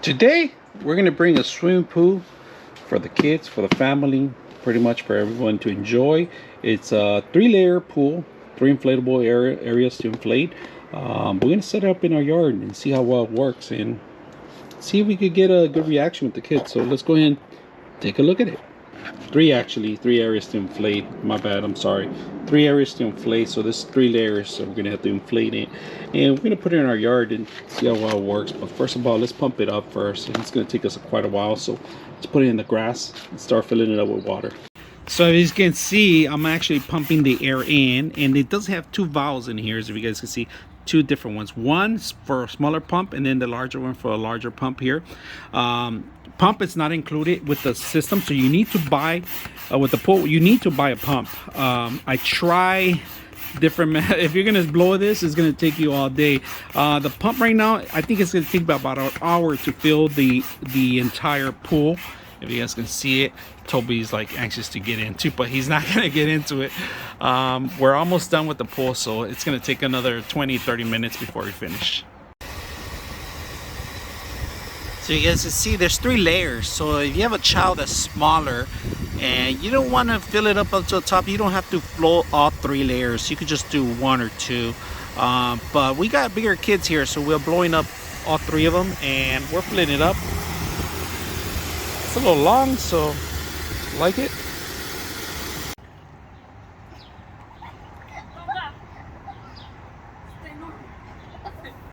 Today we're going to bring a swimming pool for the kids, for the family, pretty much for everyone to enjoy. It's a 3-layer pool, 3 inflatable areas to inflate. We're going to set it up in our yard and see how well it works and see if we could get a good reaction with the kids. So let's go ahead and take a look at it. 3 areas to inflate. My bad, I'm sorry. 3 areas to inflate, so this is 3 layers, so we're gonna have to inflate it, and we're gonna put it in our yard and see how well it works. But first of all, let's pump it up first, and it's gonna take us quite a while, so let's put it in the grass and start filling it up with water. So as you can see, I'm actually pumping the air in, and it does have 2 valves in here, as if you guys can see. 2 different ones. One for a smaller pump, and then the larger one for a larger pump here. Pump is not included with the system, so you need to buy with the pool. You need to buy a pump. I try different. If you're gonna blow this, it's gonna take you all day. The pump right now, I think it's gonna take about an hour to fill the entire pool. If you guys can see it, Toby's like anxious to get into, but he's not gonna get into it. We're almost done with the pool, so it's gonna take another 20-30 minutes before we finish. So you guys can see there's 3 layers. So if you have a child that's smaller and you don't want to fill it up until the top, you don't have to flow all 3 layers. You could just do 1 or 2. But we got bigger kids here, so we're blowing up all 3 of them and we're filling it up. It's a little long, so like it.